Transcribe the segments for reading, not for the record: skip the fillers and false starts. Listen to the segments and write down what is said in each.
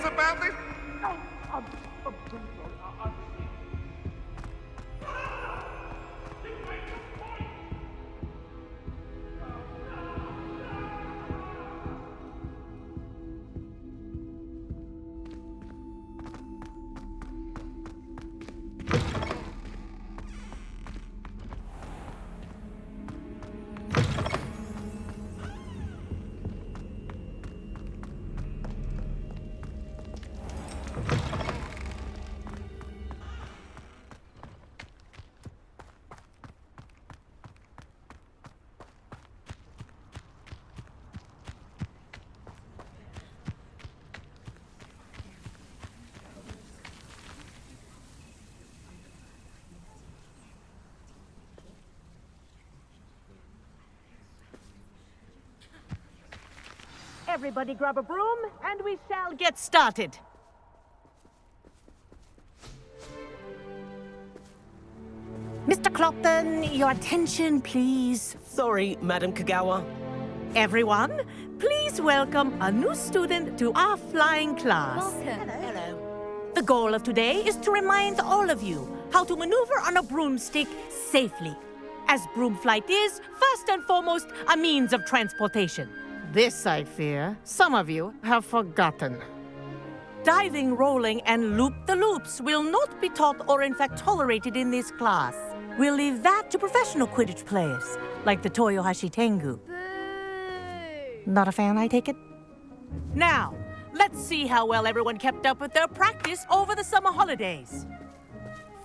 comments about this? I'm so sorry. Everybody grab a broom, and we shall get started. Mr. Clopton, your attention, please. Sorry, Madam Kagawa. Everyone, please welcome a new student to our flying class. Welcome. Hello. The goal of today is to remind all of you how to maneuver on a broomstick safely, as broom flight is, first and foremost, a means of transportation. This, I fear, some of you have forgotten. Diving, rolling, and loop-the-loops will not be taught or in fact tolerated in this class. We'll leave that to professional Quidditch players, like the Toyohashi Tengu. Boo! Not a fan, I take it? Now, let's see how well everyone kept up with their practice over the summer holidays.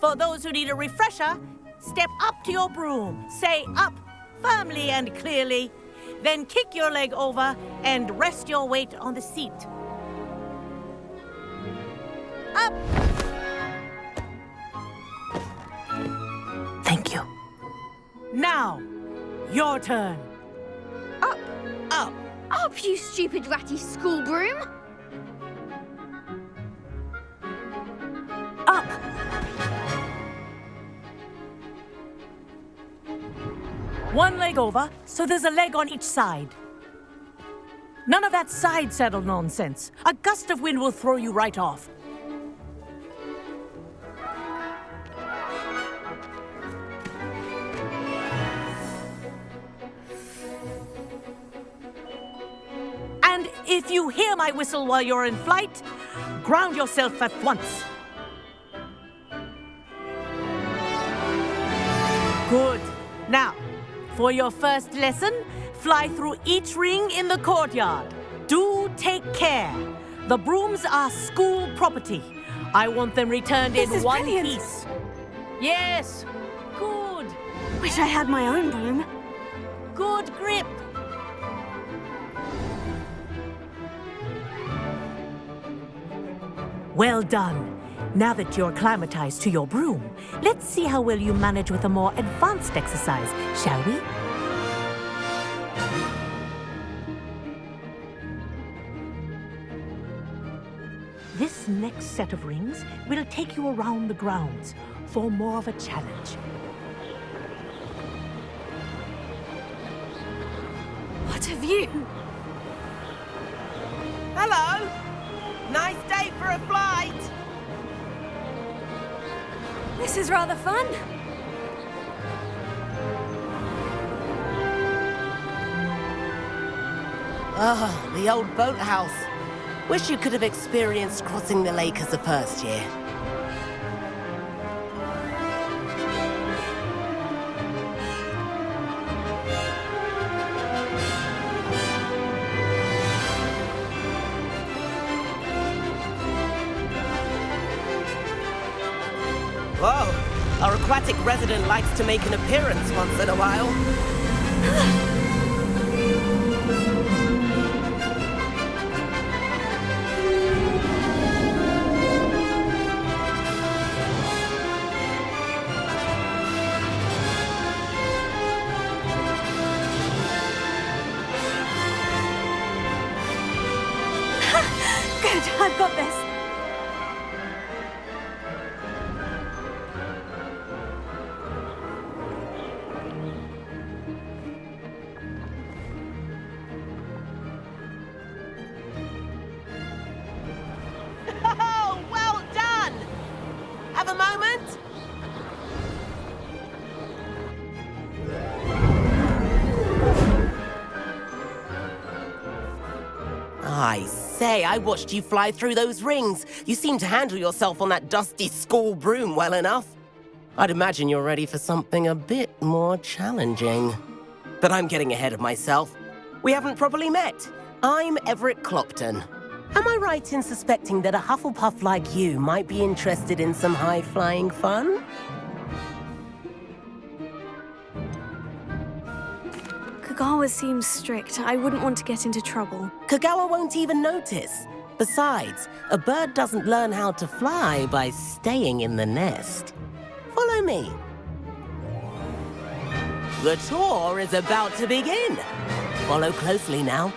For those who need a refresher, step up to your broom, say up firmly and clearly, then kick your leg over and rest your weight on the seat. Up! Thank you. Now, your turn. Up! Up. Up, you stupid ratty school broom! Up! One leg over, so there's a leg on each side. None of that side saddle nonsense. A gust of wind will throw you right off. And if you hear my whistle while you're in flight, ground yourself at once. Good. Now, for your first lesson, fly through each ring in the courtyard. Do take care. The brooms are school property. I want them returned in one piece. Yes. Good. Wish I had my own broom. Good grip. Well done. Now that you're acclimatized to your broom, let's see how well you manage with a more advanced exercise, shall we? This next set of rings will take you around the grounds for more of a challenge. What have you? Hello. Nice day for a flight. This is rather fun. Oh, the old boathouse. Wish you could have experienced crossing the lake as a first year. Whoa, our aquatic resident likes to make an appearance once in a while. Good, I've got this. I say, I watched you fly through those rings. You seem to handle yourself on that dusty school broom well enough. I'd imagine you're ready for something a bit more challenging. But I'm getting ahead of myself. We haven't properly met. I'm Everett Clopton. Am I right in suspecting that a Hufflepuff like you might be interested in some high-flying fun? Kagawa seems strict. I wouldn't want to get into trouble. Kagawa won't even notice. Besides, a bird doesn't learn how to fly by staying in the nest. Follow me. The tour is about to begin. Follow closely now.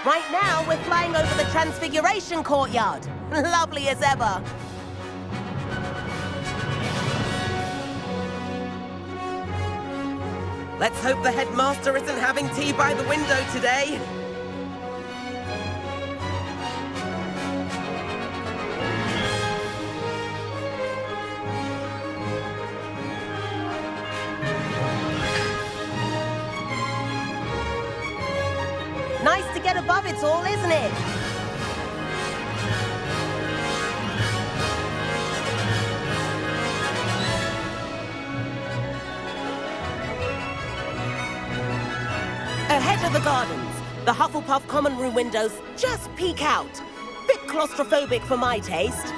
Right now, we're flying over the Transfiguration Courtyard. Lovely as ever. Let's hope the headmaster isn't having tea by the window today. Nice to get above it all, isn't it? Ahead of the gardens, the Hufflepuff common room windows just peek out. Bit claustrophobic for my taste.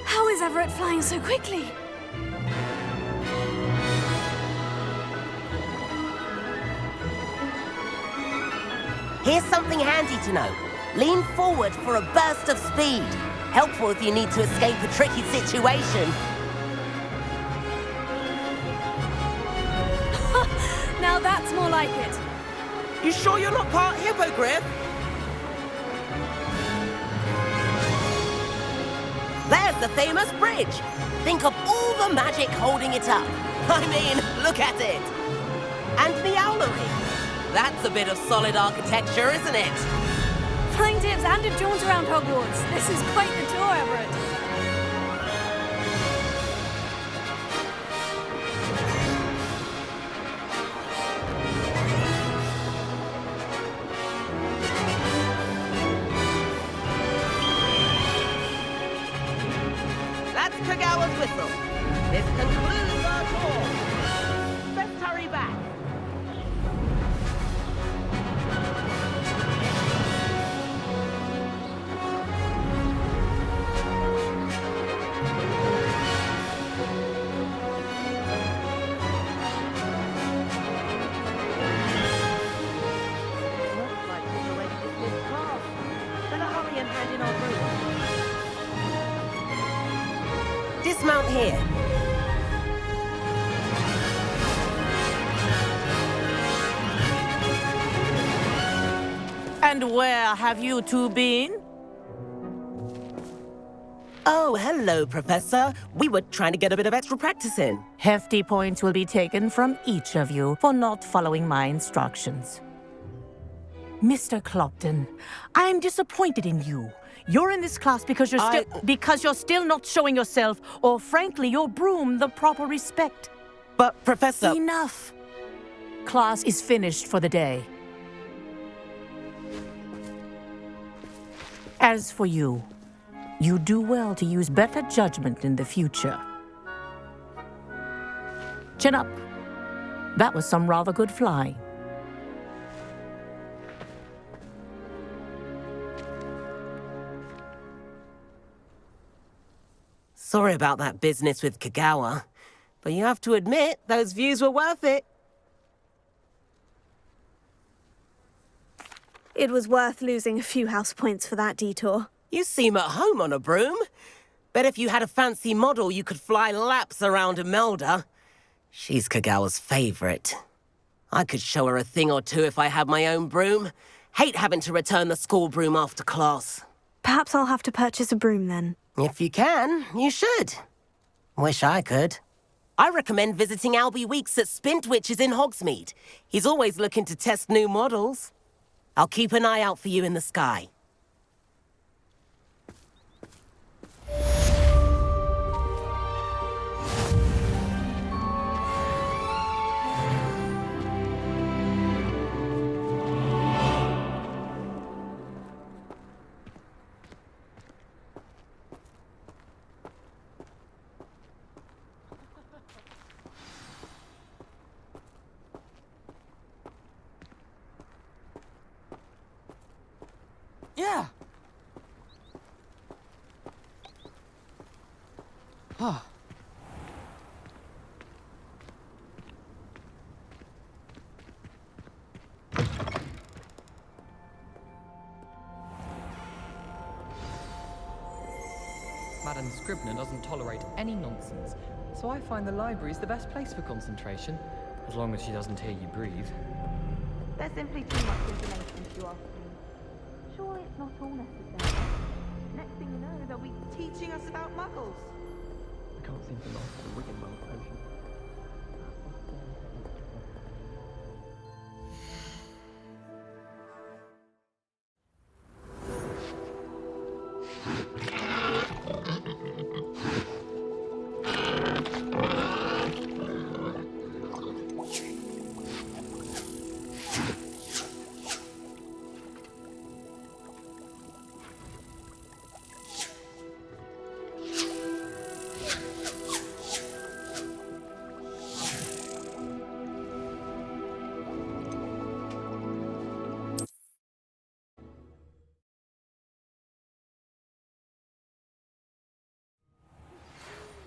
How is Everett flying so quickly? Here's something handy to know. Lean forward for a burst of speed. Helpful if you need to escape a tricky situation. Now that's more like it. You sure you're not part hippogriff? There's the famous bridge. Think of all the magic holding it up. I mean, look at it. And the owlery. That's a bit of solid architecture, isn't it? Flying tips and a jaunt around Hogwarts. This is quite the tour, Everett. That's Kagawa's whistle. This concludes our tour. Let's hurry back. Looks like she's already dismissed class. Better hurry and hand in our room. Dismount here. And where have you two been? Oh, hello, Professor. We were trying to get a bit of extra practice in. Hefty points will be taken from each of you for not following my instructions. Mr. Clopton, I'm disappointed in you. You're in this class because you're still not showing yourself, or frankly, your broom the proper respect. But, Professor... Enough. Class is finished for the day. As for you, you do well to use better judgment in the future. Chin up. That was some rather good flying. Sorry about that business with Kagawa, but you have to admit, those views were worth it. It was worth losing a few house points for that detour. You seem at home on a broom. Bet if you had a fancy model, you could fly laps around Imelda. She's Kagawa's favorite. I could show her a thing or two if I had my own broom. Hate having to return the school broom after class. Perhaps I'll have to purchase a broom then. If you can, you should. Wish I could. I recommend visiting Albie Weeks at Spintwitches in Hogsmeade. He's always looking to test new models. I'll keep an eye out for you in the sky. Yeah. Huh. Madame Scribner doesn't tolerate any nonsense, so I find the library's the best place for concentration, as long as she doesn't hear you breathe. There's simply too much information, if you ask me. Surely it's not all necessary. Next thing you know, they'll be teaching us about muggles. I can't seem to master the wicked world potion.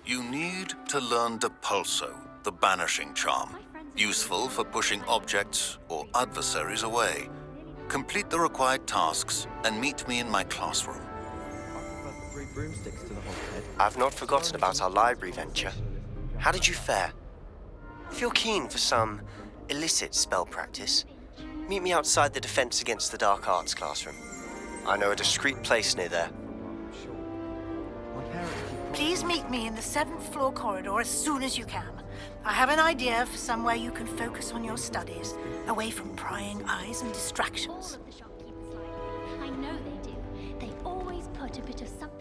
You need to learn Depulso, the banishing charm, useful for pushing objects or adversaries away. Complete the required tasks and meet me in my classroom. I've not forgotten about our library venture. How did you fare? If you're keen for some illicit spell practice, meet me outside the Defense Against the Dark Arts classroom. I know a discreet place near there. Please meet me in the 7th floor corridor as soon as you can. I have an idea for somewhere you can focus on your studies, away from prying eyes and distractions. All of the shopkeepers like I know they do. They always put a bit of something.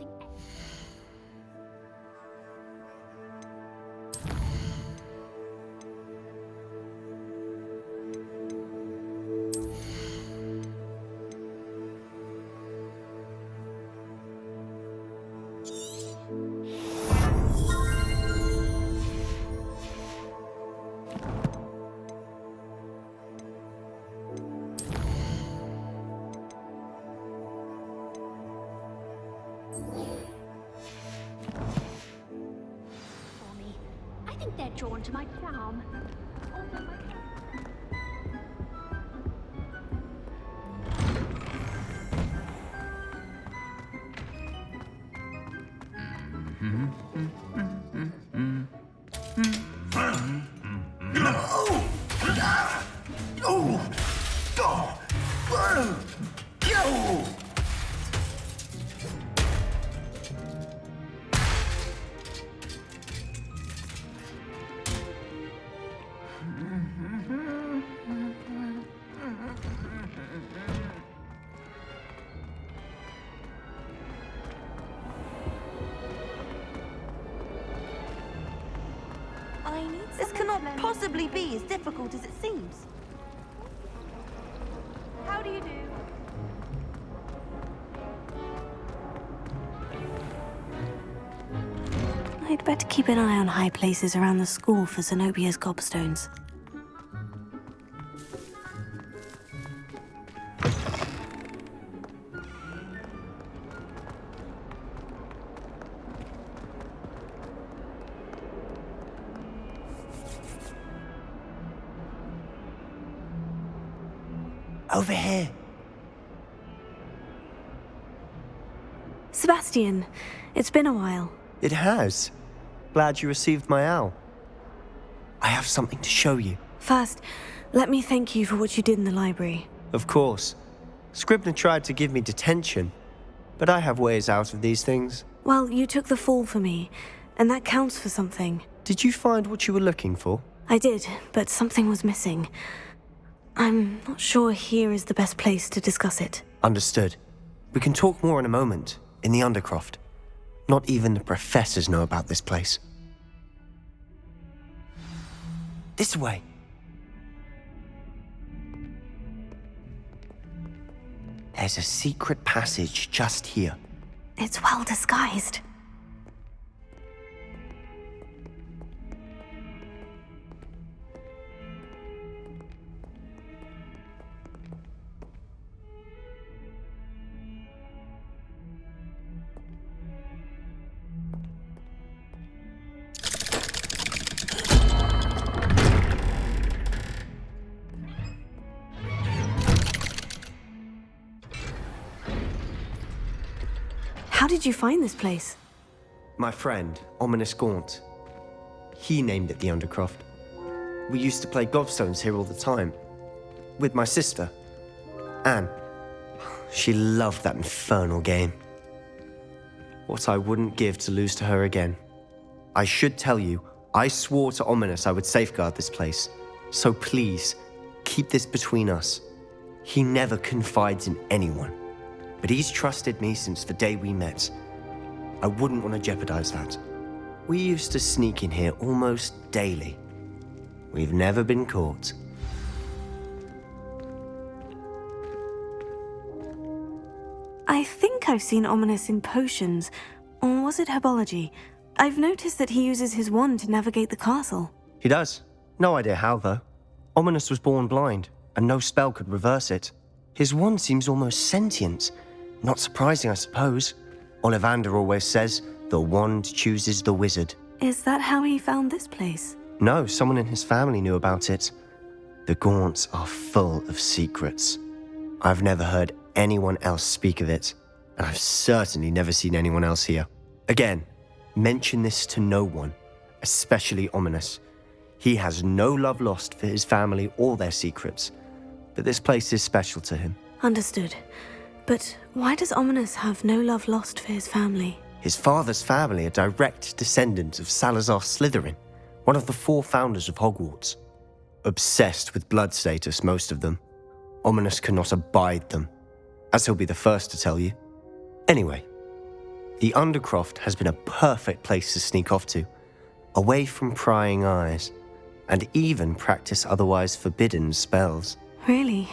I think they're drawn to my charm. Also my This cannot possibly be as difficult as it seems. How do you do? I'd better keep an eye on high places around the school for Zenobia's gobstones. Over here. Sebastian, it's been a while. It has. Glad you received my owl. I have something to show you. First, let me thank you for what you did in the library. Of course. Scribner tried to give me detention, but I have ways out of these things. Well, you took the fall for me, and that counts for something. Did you find what you were looking for? I did, but something was missing. I'm not sure here is the best place to discuss it. Understood. We can talk more in a moment, in the Undercroft. Not even the professors know about this place. This way. There's a secret passage just here. It's well disguised. How did you find this place? My friend, Ominous Gaunt. He named it the Undercroft. We used to play gobstones here all the time. With my sister, Anne. She loved that infernal game. What I wouldn't give to lose to her again. I should tell you, I swore to Ominous I would safeguard this place. So please, keep this between us. He never confides in anyone. But he's trusted me since the day we met. I wouldn't want to jeopardize that. We used to sneak in here almost daily. We've never been caught. I think I've seen Ominous in potions, or was it herbology? I've noticed that he uses his wand to navigate the castle. He does. No idea how, though. Ominous was born blind, and no spell could reverse it. His wand seems almost sentient. Not surprising, I suppose. Ollivander always says, the wand chooses the wizard. Is that how he found this place? No, someone in his family knew about it. The Gaunts are full of secrets. I've never heard anyone else speak of it, and I've certainly never seen anyone else here. Again, mention this to no one, especially Ominous. He has no love lost for his family or their secrets, but this place is special to him. Understood. But why does Ominous have no love lost for his family? His father's family are direct descendants of Salazar Slytherin, one of the 4 founders of Hogwarts. Obsessed with blood status, most of them. Ominous cannot abide them, as he'll be the first to tell you. Anyway, the Undercroft has been a perfect place to sneak off to, away from prying eyes, and even practice otherwise forbidden spells. Really?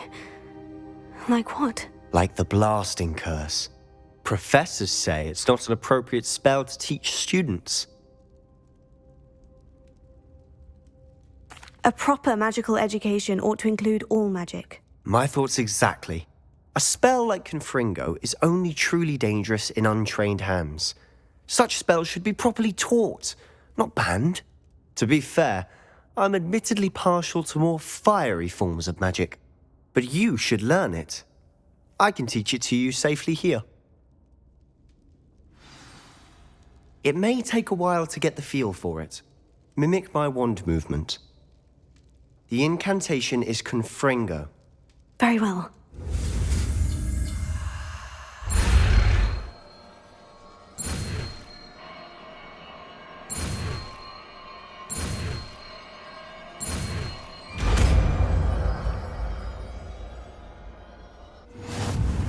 Like what? Like the blasting curse. Professors say it's not an appropriate spell to teach students. A proper magical education ought to include all magic. My thoughts exactly. A spell like Confringo is only truly dangerous in untrained hands. Such spells should be properly taught, not banned. To be fair, I'm admittedly partial to more fiery forms of magic. But you should learn it. I can teach it to you safely here. It may take a while to get the feel for it. Mimic my wand movement. The incantation is Confringo. Very well.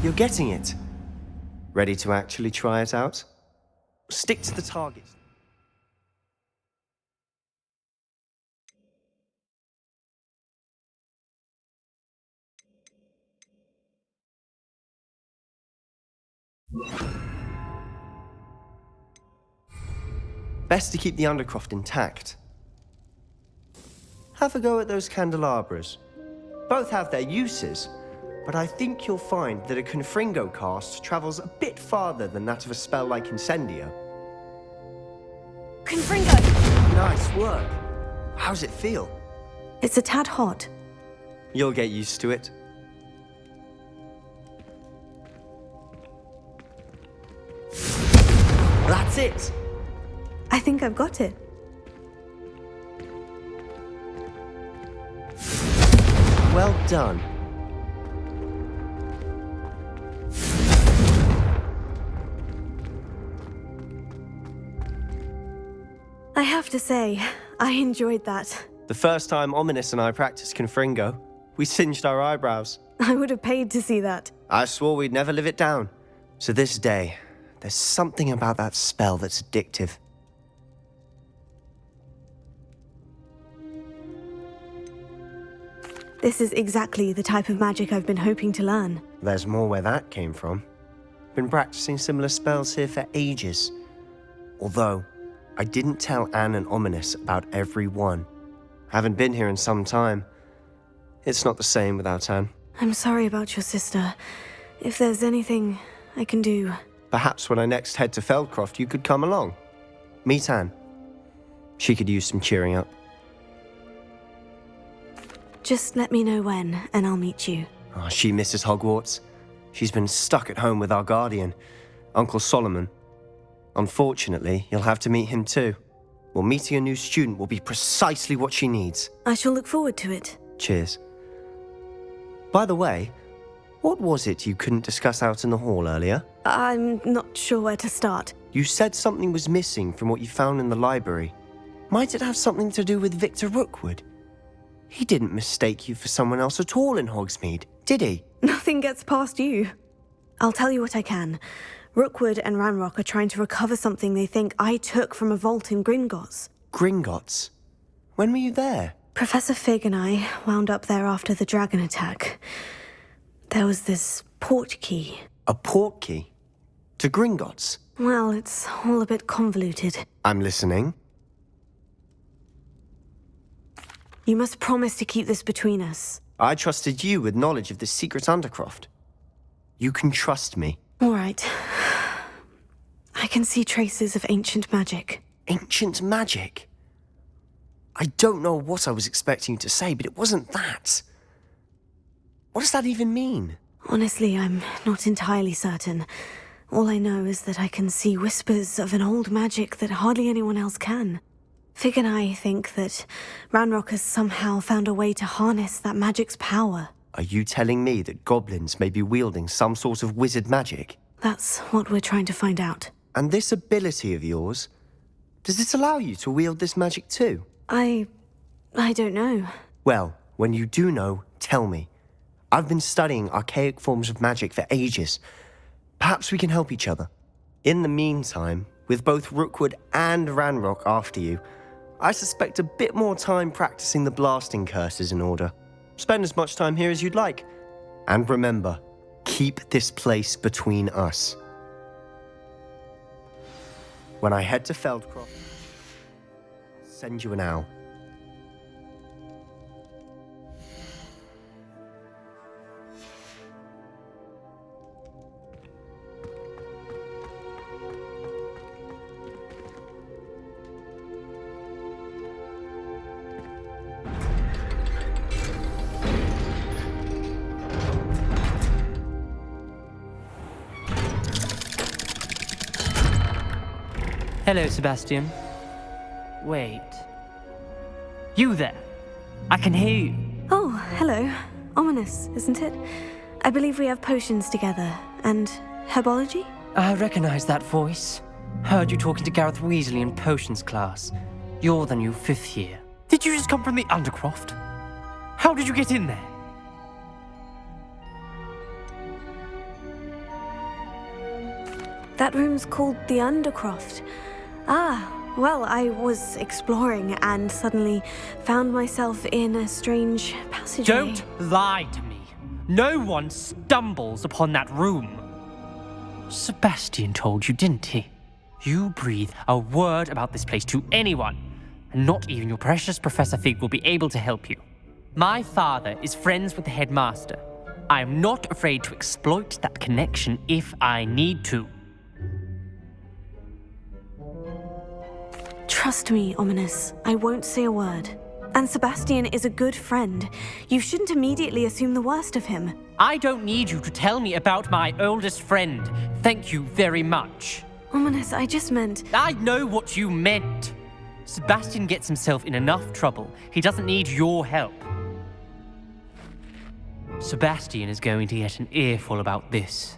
You're getting it. Ready to actually try it out? Stick to the target. Best to keep the Undercroft intact. Have a go at those candelabras. Both have their uses, but I think you'll find that a Confringo cast travels a bit farther than that of a spell like Incendio. Confringo! Nice work. How's it feel? It's a tad hot. You'll get used to it. That's it! I think I've got it. Well done. I have to say, I enjoyed that. The first time Ominous and I practiced Confringo, we singed our eyebrows. I would have paid to see that. I swore we'd never live it down. To this day, there's something about that spell that's addictive. This is exactly the type of magic I've been hoping to learn. There's more where that came from. Been practicing similar spells here for ages. Although, I didn't tell Anne and Ominous about every one. Haven't been here in some time. It's not the same without Anne. I'm sorry about your sister. If there's anything I can do... Perhaps when I next head to Feldcroft, you could come along. Meet Anne. She could use some cheering up. Just let me know when, and I'll meet you. Oh, she misses Hogwarts. She's been stuck at home with our guardian, Uncle Solomon. Unfortunately, you'll have to meet him too. Well, meeting a new student will be precisely what she needs. I shall look forward to it. Cheers. By the way, what was it you couldn't discuss out in the hall earlier? I'm not sure where to start. You said something was missing from what you found in the library. Might it have something to do with Victor Rookwood? He didn't mistake you for someone else at all in Hogsmeade, did he? Nothing gets past you. I'll tell you what I can. Rookwood and Ranrock are trying to recover something they think I took from a vault in Gringotts. Gringotts? When were you there? Professor Fig and I wound up there after the dragon attack. There was this portkey. A portkey? To Gringotts? Well, it's all a bit convoluted. I'm listening. You must promise to keep this between us. I trusted you with knowledge of this secret undercroft. You can trust me. All right. I can see traces of ancient magic. Ancient magic? I don't know what I was expecting you to say, but it wasn't that. What does that even mean? Honestly, I'm not entirely certain. All I know is that I can see whispers of an old magic that hardly anyone else can. Fig and I think that Ranrock has somehow found a way to harness that magic's power. Are you telling me that goblins may be wielding some sort of wizard magic? That's what we're trying to find out. And this ability of yours, does it allow you to wield this magic too? I don't know. Well, when you do know, tell me. I've been studying archaic forms of magic for ages. Perhaps we can help each other. In the meantime, with both Rookwood and Ranrock after you, I suspect a bit more time practicing the blasting curse is in order. Spend as much time here as you'd like. And remember, keep this place between us. When I head to Feldcroft, I'll send you an owl. Hello, Sebastian. Wait. You there? I can hear you. Oh, hello. Ominous, isn't it? I believe we have potions together. And herbology? I recognize that voice. Heard you talking to Gareth Weasley in potions class. You're the new 5th year. Did you just come from the Undercroft? How did you get in there? That room's called the Undercroft. Ah, well, I was exploring and suddenly found myself in a strange passageway. Don't lie to me. No one stumbles upon that room. Sebastian told you, didn't he? You breathe a word about this place to anyone, and not even your precious Professor Fig will be able to help you. My father is friends with the headmaster. I am not afraid to exploit that connection if I need to. Trust me, Ominous. I won't say a word. And Sebastian is a good friend. You shouldn't immediately assume the worst of him. I don't need you to tell me about my oldest friend. Thank you very much. Ominous, I just meant... I know what you meant. Sebastian gets himself in enough trouble. He doesn't need your help. Sebastian is going to get an earful about this.